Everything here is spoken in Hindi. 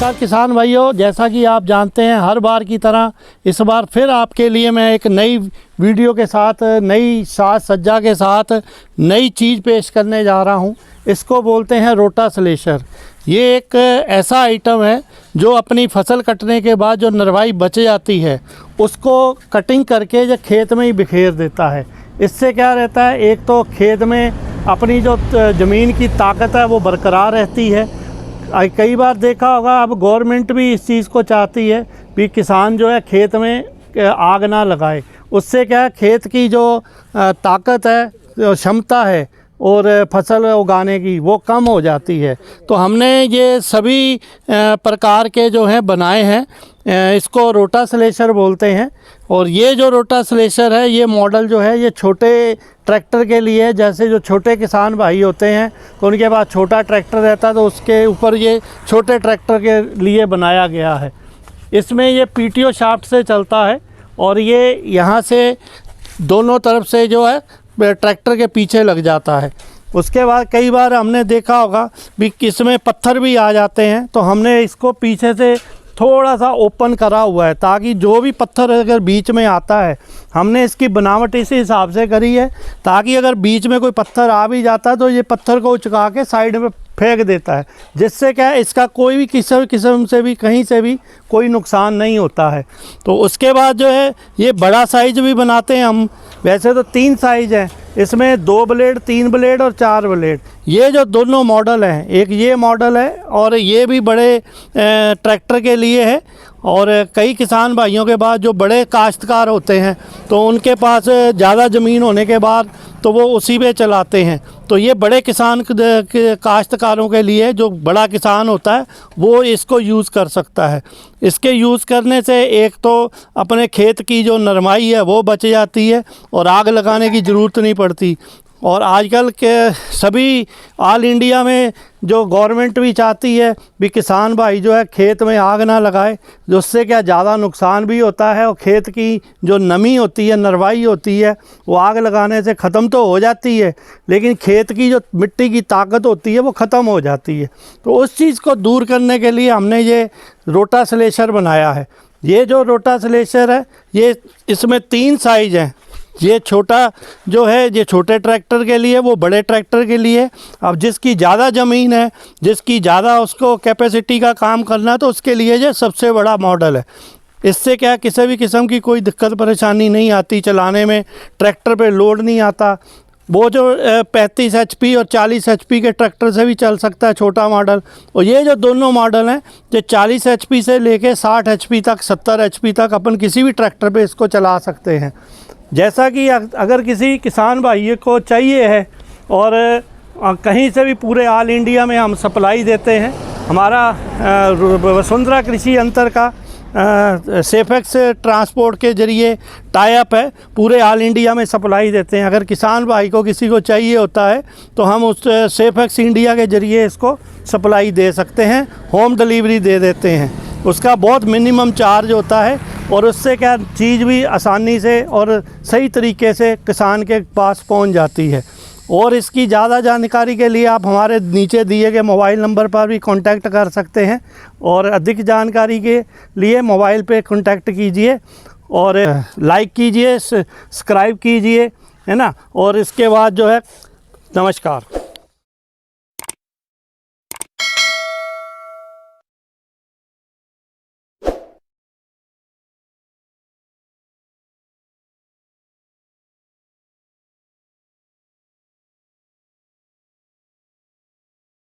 नमस्कार किसान भाइयों, जैसा कि आप जानते हैं हर बार की तरह इस बार फिर आपके लिए मैं एक नई वीडियो के साथ, नई साज सज्जा के साथ नई चीज़ पेश करने जा रहा हूं। इसको बोलते हैं रोटा स्लेशर। ये एक ऐसा आइटम है जो अपनी फसल कटने के बाद जो नरवाई बच जाती है उसको कटिंग करके जो खेत में ही बिखेर देता है। इससे क्या रहता है, एक तो खेत में अपनी जो ज़मीन की ताकत है वो बरकरार रहती है। कई बार देखा होगा, अब गवर्नमेंट भी इस चीज़ को चाहती है कि किसान जो है खेत में आग ना लगाए। उससे क्या है, खेत की जो ताकत है, क्षमता है और फसल उगाने की वो कम हो जाती है। तो हमने ये सभी प्रकार के जो हैं बनाए हैं। इसको रोटा स्लेशर बोलते हैं। और ये जो रोटा स्लेशर है, ये मॉडल जो है ये छोटे ट्रैक्टर के लिए, जैसे जो छोटे किसान भाई होते हैं तो उनके पास छोटा ट्रैक्टर रहता है तो उसके ऊपर ये छोटे ट्रैक्टर के लिए बनाया गया है। इसमें ये पीटीओ शाफ्ट से चलता है और ये यहाँ से दोनों तरफ से जो है ट्रैक्टर के पीछे लग जाता है। उसके बाद कई बार हमने देखा होगा भी इसमें पत्थर भी आ जाते हैं, तो हमने इसको पीछे से थोड़ा सा ओपन करा हुआ है ताकि जो भी पत्थर अगर बीच में आता है, हमने इसकी बनावट इसी हिसाब से करी है ताकि अगर बीच में कोई पत्थर आ भी जाता है तो ये पत्थर को उचका के साइड में फेंक देता है, जिससे क्या है इसका कोई भी किस्म से भी कहीं से भी कोई नुकसान नहीं होता है। तो उसके बाद जो है ये बड़ा साइज़ भी बनाते हैं हम। वैसे तो 3 साइज़ हैं, इसमें 2 ब्लेड, 3 ब्लेड और 4 ब्लेड। ये जो दोनों मॉडल हैं, एक ये मॉडल है और ये भी बड़े ट्रैक्टर के लिए है। और कई किसान भाइयों के पास जो बड़े काश्तकार होते हैं तो उनके पास ज़्यादा ज़मीन होने के बाद तो वो उसी पे चलाते हैं। तो ये बड़े किसान काश्तकारों के लिए, जो बड़ा किसान होता है वो इसको यूज़ कर सकता है। इसके यूज़ करने से एक तो अपने खेत की जो नरमाई है वो बच जाती है और आग लगाने की ज़रूरत नहीं पड़ती। और आजकल के सभी ऑल इंडिया में जो गवर्नमेंट भी चाहती है भी किसान भाई जो है खेत में आग ना लगाए, जिससे क्या ज़्यादा नुकसान भी होता है और खेत की जो नमी होती है, नरवाई होती है, वो आग लगाने से ख़त्म तो हो जाती है लेकिन खेत की जो मिट्टी की ताकत होती है वो ख़त्म हो जाती है। तो उस चीज़ को दूर करने के लिए हमने ये रोटा स्लेशर बनाया है। ये जो रोटा स्लेशर है, ये इसमें 3 साइज़ हैं। ये छोटा जो है ये छोटे ट्रैक्टर के लिए, वो बड़े ट्रैक्टर के लिए। अब जिसकी ज़्यादा ज़मीन है, जिसकी ज़्यादा उसको कैपेसिटी का काम करना, तो उसके लिए ये सबसे बड़ा मॉडल है। इससे क्या किसी भी किस्म की कोई दिक्कत परेशानी नहीं आती चलाने में, ट्रैक्टर पे लोड नहीं आता। वो जो 35 HP और 40 HP के ट्रैक्टर से भी चल सकता है छोटा मॉडल। और ये जो दोनों मॉडल हैं, जो 40 HP से लेके 60 HP तक, 70 HP तक अपन किसी भी ट्रैक्टर पे इसको चला सकते हैं। जैसा कि अगर किसी किसान भाई को चाहिए है और कहीं से भी पूरे ऑल इंडिया में हम सप्लाई देते हैं। हमारा वसुंधरा कृषि यंत्र का सेफेक्स ट्रांसपोर्ट के ज़रिए टाई अप है, पूरे ऑल इंडिया में सप्लाई देते हैं। अगर किसान भाई को किसी को चाहिए होता है तो हम उस सेफेक्स इंडिया के ज़रिए इसको सप्लाई दे सकते हैं, होम डिलीवरी दे देते हैं। उसका बहुत मिनिमम चार्ज होता है और उससे क्या चीज़ भी आसानी से और सही तरीके से किसान के पास पहुंच जाती है। और इसकी ज़्यादा जानकारी के लिए आप हमारे नीचे दिए गए मोबाइल नंबर पर भी कांटेक्ट कर सकते हैं और अधिक जानकारी के लिए मोबाइल पे कांटेक्ट कीजिए और लाइक कीजिए, सब्सक्राइब कीजिए, है ना। और इसके बाद जो है, नमस्कार।